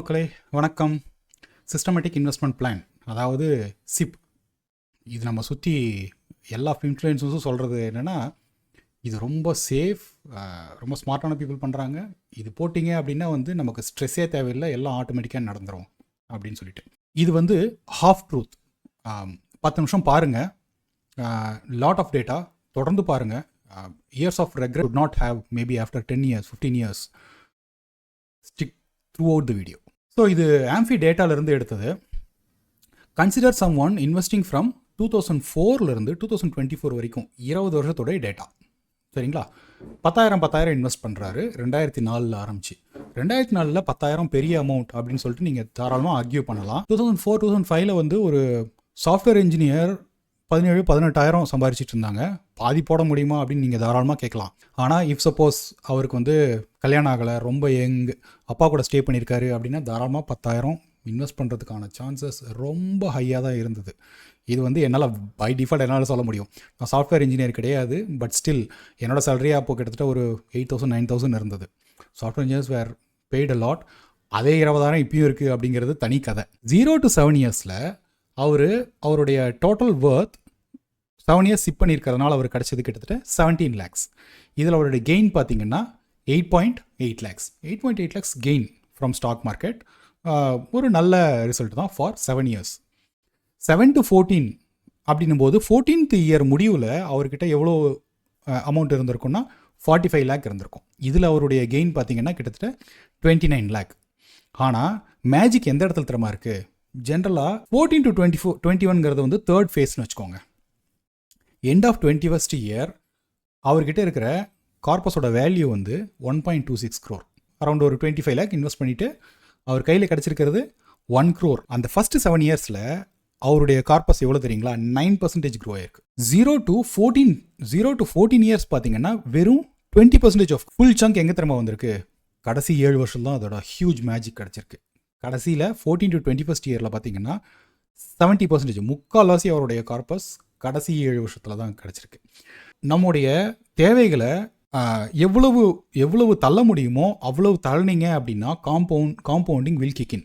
மக்களே வணக்கம். Systematic investment plan, அதாவது சிப். இது நம்ம சுற்றி எல்லா இன்ஃப்ளூயன்ஸஸும் சொல்கிறது என்னென்னா, இது ரொம்ப சேஃப், ரொம்ப ஸ்மார்ட்டான பீப்புள் பண்ணுறாங்க. இது போட்டிங்க அப்படின்னா நமக்கு ஸ்ட்ரெஸ்ஸே தேவையில்லை, எல்லாம் ஆட்டோமேட்டிக்காக நடந்துடும் அப்படின்னு சொல்லிட்டு. இது ஹாஃப் ட்ரூத். 10 நிமிஷம் பாருங்கள், லாட் ஆஃப் டேட்டா தொடர்ந்து பாருங்கள். Years of regret would not have maybe after 10 years 15 years stick throughout the video. So இது ஆம்ஃபி டேட்டாவிலேருந்து எடுத்தது. Consider someone investing from 2004 2024 வரைக்கும் 20 வருஷத்தோடைய டேட்டா. சரிங்களா? 10,000 இன்வெஸ்ட் பண்ணுறாரு 2004 ஆரம்பிச்சு. 2004 10,000 பெரிய அமௌண்ட் அப்படின்னு சொல்லிட்டு நீங்கள் தாராளமாக ஆர்கியூ பண்ணலாம். 2004-2005 ஒரு சாஃப்ட்வேர் இன்ஜினியர் 17,000-18,000 சம்பாதிச்சிட்டு இருந்தாங்க. பாதி போட முடியுமா அப்படின்னு நீங்கள் தாராளமாக கேட்கலாம். ஆனால் இஃப் சப்போஸ் அவருக்கு கல்யாணம் ஆகலை, ரொம்ப யங், அப்பா கூட ஸ்டே பண்ணியிருக்காரு அப்படின்னா தாராளமாக 10,000 இன்வெஸ்ட் பண்ணுறதுக்கான சான்சஸ் ரொம்ப ஹையாக தான் இருந்தது. இது என்னால் பை டிஃபால்ட் என்னால் சொல்ல முடியும். நான் சாஃப்ட்வேர் இன்ஜினியர் கிடையாது, பட் ஸ்டில் என்னோட சேலரியாக அப்போ கிட்டத்தட்ட ஒரு 8,000-9,000 இருந்தது. Software engineers were paid a lot. அதே 20,000 இப்பயும் இருக்குது அப்படிங்கிறது தனி கதை. 0 to 7 இயர்ஸில் அவருடைய டோட்டல் வர்த் 7 இயர்ஸ் சிப் பண்ணியிருக்கிறதுனால அவர் கிடச்சது கிட்டத்தட்ட 17 lakhs. இதில் அவருடைய கெயின் பார்த்தீங்கன்னா 8.8 lakhs. 8.8 lakhs gain from stock market. ஒரு நல்ல ரிசல்ட் தான் ஃபார் 7 இயர்ஸ். 7 to 14 அப்படின்னும் போது 14th இயர் முடிவில் அவர்கிட்ட எவ்வளோ அமௌண்ட் இருந்திருக்குன்னா 45 lakh இருந்திருக்கும். இதில் அவருடைய கெயின் பார்த்தீங்கன்னா கிட்டத்தட்ட 29 lakh. ஆனால் மேஜிக் எந்த இடத்துல திறமா இருக்குது? ஜென்ரலாக 14 to 21ங்கிறது தேர்ட் ஃபேஸ்னு வச்சுக்கோங்க. எண்ட் ஆஃப் 21st இயர் அவர்கிட்ட இருக்கிற கார்பஸோட வேல்யூ 1.26 crore. அரௌண்ட் ஒரு 25 lakh இன்வெஸ்ட் பண்ணிவிட்டு அவர் கையில் கிடச்சிருக்கிறது 1 crore. அந்த ஃபஸ்ட்டு 7 இயர்ஸில் அவருடைய கார்பஸ் எவ்வளோ தெரியுங்களா? 9% க்ரோ ஆயிருக்கு. 0 to 14 இயர்ஸ் பார்த்தீங்கன்னா வெறும் 20% ஆஃப் ஃபுல் சங்க் எங்கே திறமை வந்திருக்கு? கடைசி 7 வருஷம் தான் அதோட ஹியூஜ் மேஜிக் கிடச்சிருக்கு. கடைசியில் 14 to 21st இயரில் பார்த்தீங்கன்னா 70%, முக்கால்வாசி அவருடைய கார்பஸ் கடைசி 7 வருஷத்தில் தான் கிடச்சிருக்கு. நம்முடைய தேவைகளை எவ்வளவு தள்ள முடியுமோ அவ்வளவு தள்ளினீங்க அப்படின்னா காம்பவுண்டிங் வில் கிக் இன்.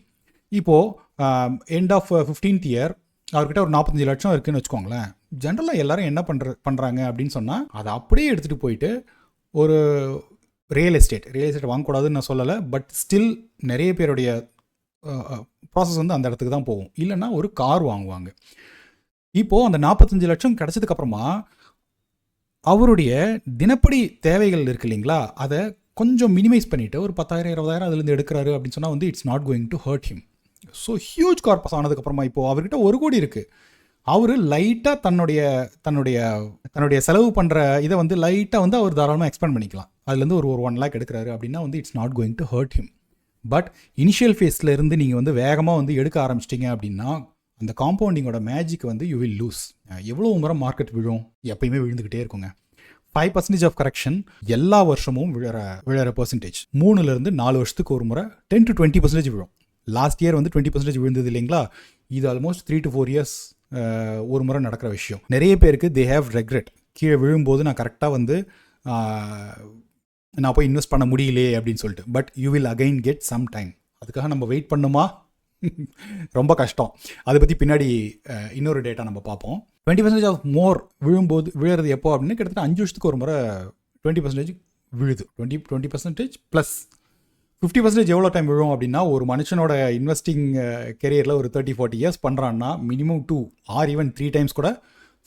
இப்போது எண்ட் ஆஃப் 15th இயர் அவர்கிட்ட ஒரு 45 லட்சம் இருக்குதுன்னு வச்சுக்கோங்களேன். ஜென்ரலாக எல்லாரும் என்ன பண்ணுறாங்க அப்படின்னு சொன்னால், அதை அப்படியே எடுத்துகிட்டு போயிட்டு ஒரு ரியல் எஸ்டேட் வாங்கக்கூடாதுன்னு நான் சொல்லலை, பட் ஸ்டில் நிறைய பேருடைய ப்ராசஸ் அந்த இடத்துக்கு தான் போகும். இல்லைன்னா ஒரு கார் வாங்குவாங்க. இப்போது அந்த 45 லட்சம் கிடச்சதுக்கப்புறமா அவருடைய தினப்படி தேவைகள் இருக்குது இல்லைங்களா, அதை கொஞ்சம் மினிமைஸ் பண்ணிவிட்டு ஒரு 10,000-20,000 அதுலேருந்து எடுக்கிறாரு அப்படின்னு சொன்னால் it's not going to hurt him. So huge corpus ஆனதுக்கப்புறமா இப்போது அவர்கிட்ட 1 கோடி இருக்குது. அவர் லைட்டாக தன்னுடைய செலவு பண்ணுற இதை லைட்டாக அவர் தாராளமாக எக்ஸ்பெண்ட் பண்ணிக்கலாம். அதுலேருந்து ஒரு 1 lakh எடுக்கிறாரு அப்படின்னா it's not going to hurt him. But initial ஃபேஸில் இருந்து நீங்கள் வேகமாக எடுக்க ஆரம்பிச்சிட்டிங்க அப்படின்னா அந்த காம்பவுண்டிங்கோட மேஜிக் யூ வில் லூஸ். எவ்வளோ முறை மார்க்கெட் விழும்? எப்பயுமே விழுந்துக்கிட்டே இருக்குங்க. 5% ஆஃப் கரெக்ஷன் எல்லா வருஷமும் விழற பர்சன்டேஜ். 3-4 வருஷத்துக்கு ஒரு முறை 10 to 20% விழும். லாஸ்ட் இயர் 20% விழுந்தது இல்லைங்களா? இது ஆல்மோஸ்ட் 3 to 4 years ஒரு முறை நடக்கிற விஷயம். நிறைய பேருக்கு தே ஹேவ் ரெக்ரெட். கீழே விழும்போது நான் கரெக்டாக நான் போய் இன்வெஸ்ட் பண்ண முடியலையே அப்படின்னு சொல்லிட்டு. But you will again get some time. அதுக்காக நம்ம வெயிட் பண்ணுமா? ரொம்ப கஷ்டம். அதை பற்றி பின்னாடி இன்னொரு டேட்டா நம்ம பார்ப்போம். 20% ஆஃப் மோர் விழுறது எப்போ அப்படின்னு கிட்டத்தட்ட 5 வருஷத்துக்கு ஒரு முறை 20% விழுது. 20% ப்ளஸ் 50% எவ்வளோ டைம் விழும் அப்படின்னா, ஒரு மனுஷனோட இன்வெஸ்டிங் கெரியரில் ஒரு 30-40 இயர்ஸ் பண்ணுறான்னா மினிமம் 2 or even 3 times கூட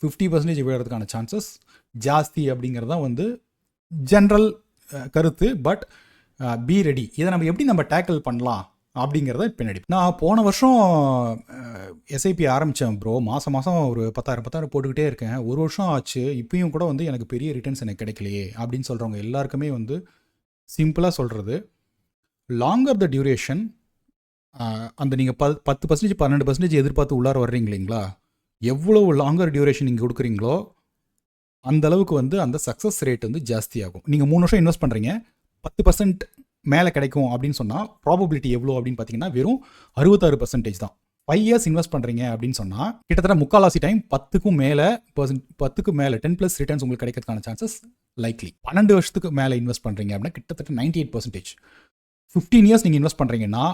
50% விழுறதுக்கான சான்சஸ் ஜாஸ்தி அப்படிங்கிறது தான் ஜென்ரல் கருத்து. But be ready. இதை நம்ம டேக்கிள் பண்ணலாம் அப்படிங்கிறத பின்னாடி. நான் போன வருஷம் எஸ்ஐபி ஆரம்பித்தேன் ப்ரோ. மாதம் ஒரு 10,000 போட்டுக்கிட்டே இருக்கேன். 1 வருஷம் ஆச்சு. இப்பயும் கூட எனக்கு பெரிய ரிட்டர்ன்ஸ் எனக்கு கிடைக்கலையே அப்படின்னு சொல்கிறவங்க எல்லாருக்குமே சிம்பிளாக சொல்கிறது, லாங்கர் த டியூரேஷன். அந்த நீங்கள் 10% 12% எதிர்பார்த்து உள்ளார வர்றீங்க இல்லைங்களா, எவ்வளோ லாங்கர் டியூரேஷன் நீங்கள் கொடுக்குறீங்களோ அந்தளவுக்கு அந்த சக்ஸஸ் ரேட் ஜாஸ்தியாகும். நீங்கள் 3 வருஷம் இன்வெஸ்ட் பண்ணுறீங்க, 10% மேலே கிடைக்கும் அப்படின்னு சொன்னால் ப்ராபபிலிட்டி எவ்வளோ அப்படின்னு பார்த்தீங்கன்னா வெறும் 66% தான். 5 years இன்வெஸ்ட் பண்ணுறீங்க அப்படின்னு சொன்னால் கிட்டத்தட்ட முக்கால்வாசி டைம் 10க்கும் மேலே 10+ ரிட்டர்ன்ஸ் உங்களுக்கு கிடைக்கிறதுக்கான சான்சஸ் லைக்லி. 12 வருஷத்துக்கு மேலே இன்வெஸ்ட் பண்ணுறீங்க அப்படின்னா கிட்டத்தட்ட 98%. 15 years நீங்கள் இன்வெஸ்ட் பண்ணுறீங்கன்னா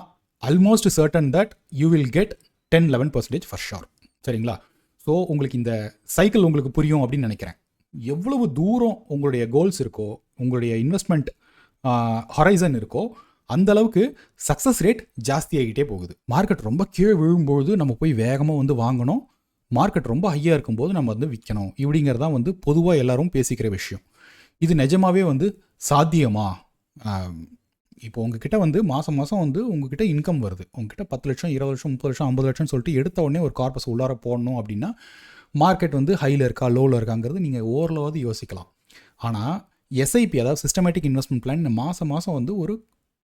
almost certain that you will get 10-11% for sure. சரிங்களா? ஸோ உங்களுக்கு இந்த சைக்கிள் உங்களுக்கு புரியும் அப்படின்னு நினைக்கிறேன். எவ்வளவு தூரம் உங்களுடைய கோல்ஸ் இருக்கோ, உங்களுடைய இன்வெஸ்ட்மெண்ட் ஹொரைசன் இருக்கோ, அந்த அளவுக்கு சக்ஸஸ் ரேட் ஜாஸ்தியாகிட்டே போகுது. மார்க்கெட் ரொம்ப கீழே விழும்போது நம்ம போய் வேகமாக வந்து வாங்கணும், மார்க்கெட் ரொம்ப ஹையாக இருக்கும்போது நம்ம வந்து விற்கணும். இப்படிங்கிறதான் வந்து பொதுவாக எல்லாரும் பேசிக்கிற விஷயம். இது நிஜமாவே வந்து சாத்தியமா? இப்போ உங்ககிட்ட வந்து மாதம் வந்து உங்ககிட்ட இன்கம் வருது, உங்ககிட்ட 10 லட்சம் 20 லட்சம் 30 லட்சம் 50 லட்சம்னு சொல்லிட்டு எடுத்த உடனே ஒரு கார்பஸ் உள்ளார போடணும் அப்படின்னா மார்க்கெட் வந்து ஹையில் இருக்கா லோவில் இருக்காங்கிறது நீங்கள் ஓரளவாவது யோசிக்கலாம். ஆனால் எஸ்ஐபி, அதாவது சிஸ்டமேட்டிக் இன்வெஸ்ட்மெண்ட் பிளான், மாதம் வந்து ஒரு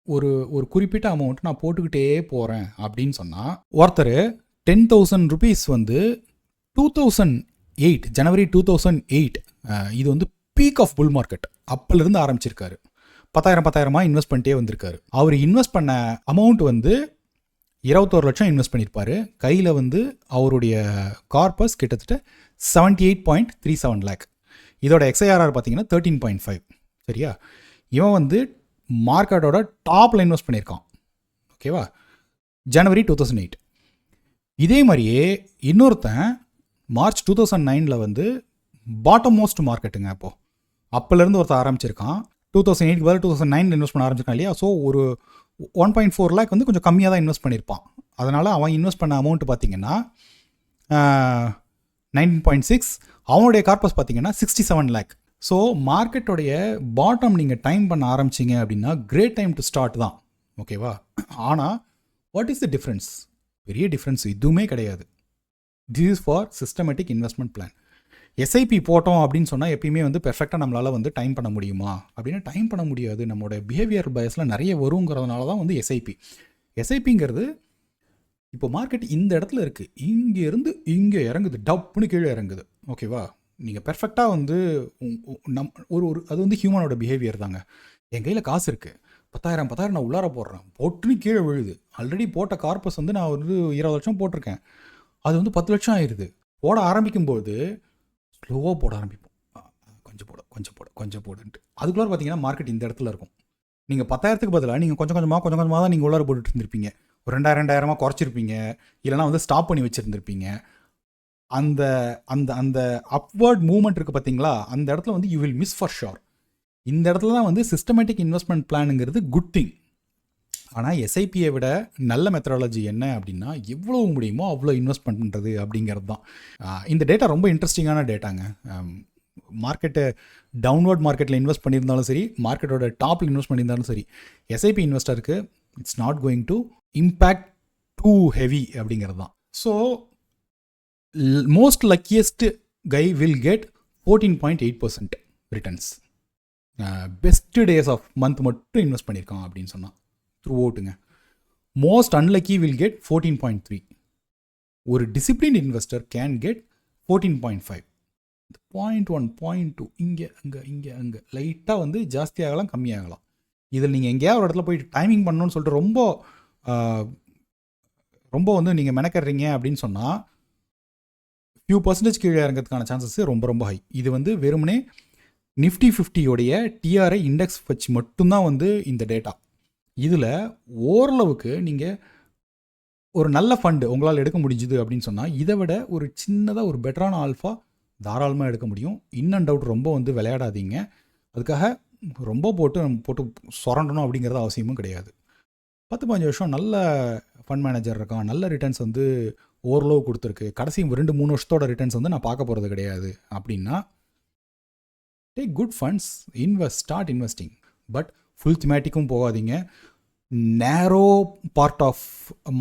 ஒரு ஒரு குறிப்பிட்ட அமௌண்ட் நான் போட்டுக்கிட்டே போகிறேன் அப்படின்னு சொன்னால், ஒருத்தர் 10,000 rupees வந்து 2008 ஜனவரி 2008 இது வந்து பீக் ஆஃப் புல் மார்க்கெட், அப்போலேருந்து ஆரம்பிச்சிருக்காரு. 10,000 இன்வெஸ்ட் பண்ணிட்டே வந்திருக்காரு. அவர் இன்வெஸ்ட் பண்ண அமௌண்ட் வந்து 21 லட்சம் இன்வெஸ்ட் பண்ணியிருப்பார். கையில் வந்து அவருடைய கார்பஸ் கிட்டத்தட்ட 78.37 lakh. இதோட XIRR பார்த்தீங்கன்னா 13.5. சரியா? இவன் வந்து மார்க்கெட்டோட டாப்பில் இன்வெஸ்ட் பண்ணியிருக்கான். ஓகேவா? ஜனவரி 2008. இதே மாதிரியே இன்னொருத்தன் மார்ச் 2009 வந்து பாட்டம் மோஸ்ட் மார்க்கெட்டுங்க. அப்போலேருந்து ஒருத்தர் ஆரம்பிச்சிருக்கான். 2008 பதில் 2009 இன்வெஸ்ட் பண்ண ஆரம்பிச்சிருக்கான் இல்லையா? ஸோ ஒரு 1.4 lakh வந்து கொஞ்சம் கம்மியாக தான் இன்வெஸ்ட் பண்ணியிருப்பான். அதனால் அவன் இன்வெஸ்ட் பண்ண அமௌண்ட் பார்த்தீங்கன்னா 19.6. அவனுடைய கார்பஸ் பார்த்தீங்கன்னா 67 lakh. ஸோ மார்க்கெட்டோடைய பாட்டம் நீங்கள் டைம் பண்ண ஆரம்பிச்சிங்க அப்படின்னா கிரேட் டைம் டு ஸ்டார்ட் தான். ஓகேவா? ஆனால் வாட் இஸ் த டிஃப்ரென்ஸ்? பெரிய டிஃப்ரென்ஸ் எதுவுமே கிடையாது. This is for systematic investment plan. SIP போட்டோம் அப்படின்னு சொன்னால் எப்பயுமே வந்து பெர்ஃபெக்டாக நம்மளால் வந்து டைம் பண்ண முடியுமா அப்படின்னா டைம் பண்ண முடியாது. நம்மளோட பிஹேவியர் பயஸில் நிறைய வருங்கிறதுனால தான் வந்து எஸ்ஐபிங்கிறது இப்போ மார்க்கெட் இந்த இடத்துல இருக்குது, இங்கேருந்து இங்கே இறங்குது, டப்புன்னு கீழே இறங்குது. ஓகேவா? நீங்கள் பெர்ஃபெக்டாக வந்து ஒரு அது வந்து ஹியூமனோட பிஹேவியர் தாங்க. என் கையில் காசு இருக்குது, 10,000 நான் உள்ளார போடுறேன், போட்டுன்னு கீழே விழுது. ஆல்ரெடி போட்ட கார்பஸ் வந்து நான் வந்து 20 லட்சம் போட்டிருக்கேன், அது வந்து 10 லட்சம் ஆயிடுது. போட ஆரம்பிக்கும்போது ஸ்லோவாக போட ஆரம்பிப்போம், கொஞ்சம் போடுன்ட்டு. அதுக்குள்ளார பார்த்தீங்கன்னா மார்க்கெட் இந்த இடத்துல இருக்கும். நீங்கள் 10,000க்கு பதிலாக நீங்கள் கொஞ்சம் கொஞ்சமாக தான் நீங்கள் உள்ளார போட்டுட்டு இருந்திருப்பீங்க. ஒரு 2,000 குறைச்சிருப்பீங்க, இல்லைனா வந்து ஸ்டாப் பண்ணி வச்சுருந்துருப்பீங்க. அந்த அந்த அந்த அப்வர்ட் மூவ்மெண்ட் இருக்குது பார்த்தீங்களா, அந்த இடத்துல வந்து you will miss for sure. இந்த இடத்துல தான் வந்து சிஸ்டமேட்டிக் இன்வெஸ்ட்மெண்ட் பிளானுங்கிறது குட் திங். ஆனால் எஸ்ஐபியை விட நல்ல மெத்தடாலஜி என்ன அப்படின்னா, எவ்வளோ முடியுமோ அவ்வளோ இன்வெஸ்ட் பண்ணுறது அப்படிங்கிறது தான். இந்த டேட்டா ரொம்ப இன்ட்ரெஸ்டிங்கான டேட்டாங்க. மார்க்கெட்டு டவுன்வர்ட் மார்க்கெட்டில் இன்வெஸ்ட் பண்ணியிருந்தாலும் சரி, மார்க்கெட்டோட டாப்பில் இன்வெஸ்ட் பண்ணியிருந்தாலும் சரி, எஸ்ஐபி இன்வெஸ்டருக்கு it's not going to impact too heavy அப்படிங்கிறது தான். So most luckiest guy will get 14.8% returns. Best days of month மட்டும் இன்வெஸ்ட் பண்ணியிருக்கான் அப்படின்னு சொன்னால் த்ரூ அவுட்டுங்க. Most unlucky will get 14.3. ஒரு டிசிப்ளின் இன்வெஸ்டர் கேன் கெட் 14.5. 0.1 0.2 இங்கே லைட்டாக வந்து ஜாஸ்தியாகலாம் கம்மியாகலாம். இதில் நீங்கள் எங்கேயாவது ஒரு இடத்துல போயிட்டு டைமிங் பண்ணணும்னு சொல்லிட்டு ரொம்ப வந்து நீங்கள் மெனக்கறீங்க அப்படின்னு சொன்னால் ஃபியூ பர்சன்டேஜ் கீழே இறங்கிறதுக்கான சான்சஸ் ரொம்ப ஹை. இது வந்து வெறுமனே நிஃப்டி 50 டிஆர்ஐ இண்டெக்ஸ் வச்சு மட்டும்தான் வந்து இந்த டேட்டா. இதில் ஓரளவுக்கு நீங்கள் ஒரு நல்ல ஃபண்டு உங்களால் எடுக்க முடிஞ்சுது அப்படின்னு சொன்னால், இதை விட ஒரு சின்னதாக ஒரு பெட்டரான ஆல்ஃபா தாராளமாக எடுக்க முடியும். இன் அண்ட் அவுட் ரொம்ப வந்து விளையாடாதீங்க. அதுக்காக ரொம்ப போட்டு சுரண்டணும் அப்படிங்கிறது அவசியமும் கிடையாது. 10-15 வருஷம் நல்ல ஃபண்ட் மேனேஜர் இருக்கான், நல்ல ரிட்டர்ன்ஸ் வந்து ஓரளவு கொடுத்துருக்கு, கடைசி 2-3 வருஷத்தோட ரிட்டர்ன்ஸ் வந்து நான் பார்க்க போகிறது கிடையாது அப்படின்னா, take good funds, start investing. But full திமேட்டிக்கும் போகாதீங்க, நேரோ பார்ட் ஆஃப்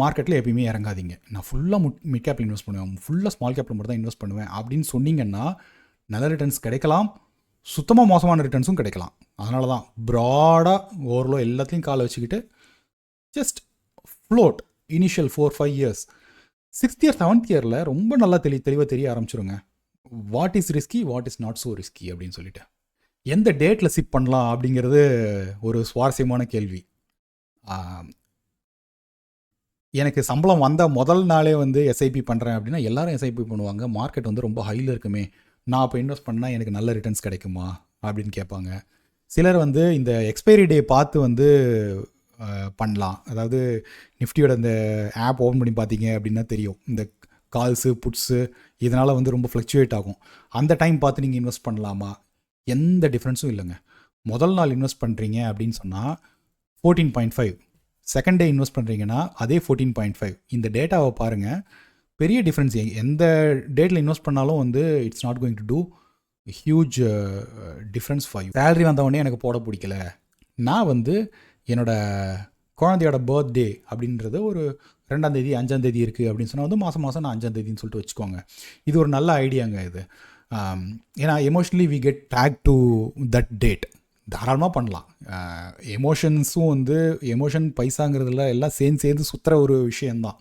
மார்க்கெட்டில் எப்பயுமே இறங்காதீங்க. நான் ஃபுல்லாக மிட் கேப்பில் இன்வெஸ்ட் பண்ணுவேன், ஃபுல்லாக ஸ்மால் கேப்பில் மட்டும் தான் இன்வெஸ்ட் பண்ணுவேன் அப்படின்னு சொன்னீங்கன்னா நல்ல ரிட்டர்ன்ஸ் கிடைக்கலாம், சுத்தமாக மோசமான ரிட்டர்ன்ஸும் கிடைக்கலாம். அதனால தான் ப்ராடாக ஓரளவு எல்லாத்தையும் காலை வச்சுக்கிட்டு just float initial 4-5 years, 6th year 7th yearல ரொம்ப நல்லா தெளிவாக தெரிய ஆரம்பிச்சிருங்க what is risky, what is not so risky அப்படின்னு சொல்லிட்டு. எந்த டேட்டில் சிப் பண்ணலாம் அப்படிங்கிறது ஒரு சுவாரஸ்யமான கேள்வி. எனக்கு சம்பளம் வந்த முதல் நாளே வந்து எஸ்ஐபி பண்ணுறேன் அப்படின்னா எல்லாரும் எஸ்ஐபி பண்ணுவாங்க. மார்க்கெட் வந்து ரொம்ப ஹையில் இருக்குமே, நான் இப்போ இன்வெஸ்ட் பண்ணால் எனக்கு நல்ல ரிட்டர்ன்ஸ் கிடைக்குமா அப்படின்னு கேட்பாங்க. சிலர் வந்து இந்த எக்ஸ்பைரி டே பார்த்து வந்து பண்ணலாம். அதாவது நிஃப்டியோட இந்த ஆப் ஓப்பன் பண்ணி பார்த்தீங்க அப்படின்னா தெரியும், இந்த கால்ஸு புட்ஸு இதனால் வந்து ரொம்ப ஃப்ளக்சுவேட் ஆகும். அந்த டைம் பார்த்து நீங்கள் இன்வெஸ்ட் பண்ணலாமா? எந்த டிஃப்ரென்ஸும் இல்லைங்க. முதல் நாள் இன்வெஸ்ட் பண்ணுறீங்க அப்படின்னு சொன்னால் 14.5, செகண்ட் டே இன்வெஸ்ட் பண்ணுறீங்கன்னா அதே 14.5. இந்த டேட்டாவை பாருங்கள், பெரிய டிஃப்ரென்ஸ். எந்த டேட்டில் இன்வெஸ்ட் பண்ணாலும் வந்து it's not going to do huge difference for you. Salary வந்தவொடனே எனக்கு போட பிடிக்கல, நான் வந்து என்னோடய குழந்தையோட பர்த்டே அப்படின்றது ஒரு 2ஆம் தேதி 5ஆம் தேதி இருக்குது அப்படின்னு சொன்னால் வந்து மாதம் மாதம் நான் 5ஆம் தேதின்னு சொல்லிட்டு வச்சுக்கோங்க. இது ஒரு நல்ல ஐடியாங்க இது. ஏன்னா எமோஷ்னலி வி கெட் டேக் டு தட் டேட். தாராளமாக பண்ணலாம். எமோஷன்ஸும் வந்து எமோஷன் பைசாங்கிறதுல எல்லாம் சேர்ந்து சுற்றுற ஒரு விஷயந்தான்.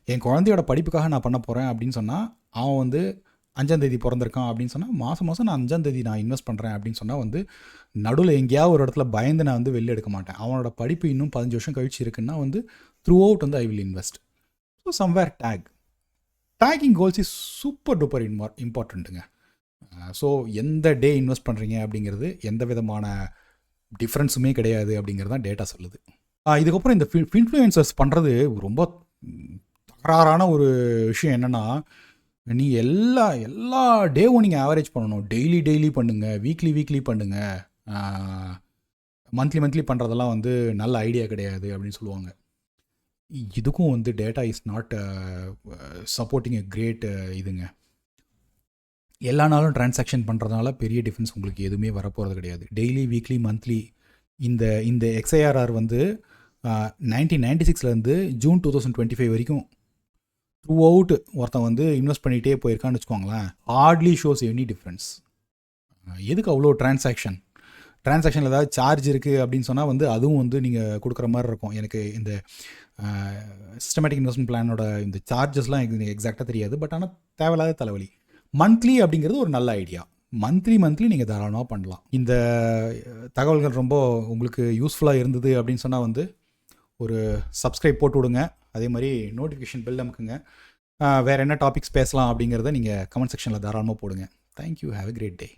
என் குழந்தையோட படிப்புக்காக நான் பண்ண போகிறேன் அப்படின்னு சொன்னால், அவன் வந்து 5ஆம் தேதி பிறந்திருக்கான் அப்படின்னு சொன்னால் மாதம் மாதம் நான் 5ஆம் தேதி நான் இன்வெஸ்ட் பண்ணுறேன் அப்படின்னு சொன்னால் வந்து நடுவில் எங்கேயாவது ஒரு இடத்துல பயந்து நான் வந்து வெளில எடுக்க மாட்டேன். அவனோட படிப்பு இன்னும் 15 வருஷம் கழிச்சு இருக்குன்னா வந்து த்ரூ அவுட் வந்து I will invest. So somewhere taking goals is super duper இம்பார்ட்டண்ட்டுங்க. ஸோ எந்த டே இன்வெஸ்ட் பண்ணுறீங்க அப்படிங்கிறது எந்த விதமான டிஃப்ரென்ஸுமே கிடையாது அப்படிங்கிறது தான் டேட்டா சொல்லுது. இதுக்கப்புறம் இந்த இன்ஃப்ளூயன்சர்ஸ் பண்ணுறது ரொம்ப தகராறான ஒரு விஷயம் என்னென்னா, நீங்கள் எல்லா டேவும் நீங்கள் ஆவரேஜ் பண்ணணும். டெய்லி பண்ணுங்கள், வீக்லி பண்ணுங்கள், மந்த்லி பண்ணுறதெல்லாம் வந்து நல்ல ஐடியா கிடையாது அப்படின்னு சொல்லுவாங்க. இதுக்கும் வந்து data is not supporting a great இதுங்க. எல்லா நாளும் டிரான்சாக்ஷன் பண்ணுறதுனால பெரிய டிஃப்ரென்ஸ் உங்களுக்கு எதுவுமே வரப்போகிறது கிடையாது. டெய்லி வீக்லி மந்த்லி இந்த XIRR வந்து 1996 ஜூன் 2025 வரைக்கும் த்ரூ அவுட் ஒருத்தன் வந்து இன்வெஸ்ட் பண்ணிகிட்டே போயிருக்கான்னு வச்சுக்கோங்களேன். Hardly shows any difference. எதுக்கு அவ்வளோ டிரான்சாக்ஷனில் ஏதாவது சார்ஜ் இருக்குது அப்படின்னு சொன்னால் வந்து அதுவும் வந்து நீங்கள் கொடுக்குற மாதிரி இருக்கும். எனக்கு இந்த சிஸ்டமேட்டிக் இன்வெஸ்ட்மெண்ட் பிளானோட இந்த சார்ஜஸ்லாம் எனக்கு எக்ஸாக்டாக தெரியாது. பட் ஆனால் தேவையில்லாத தலைவலி. மந்த்லி அப்படிங்கிறது ஒரு நல்ல ஐடியா. மந்த்லி நீங்கள் தாராளமாக பண்ணலாம். இந்த தகவல்கள் ரொம்ப உங்களுக்கு யூஸ்ஃபுல்லாக இருந்தது அப்படின்னு சொன்னால் வந்து ஒரு சப்ஸ்கிரைப் போட்டு விடுங்க. அதே மாதிரி நோட்டிஃபிகேஷன் பெல் அமுக்குங்க. வேறு என்ன டாபிக்ஸ் பேசலாம் அப்படிங்கிறத நீங்கள் கமெண்ட் செக்ஷனில் தாராளமாக போடுங்க. Thank you. Have a great day.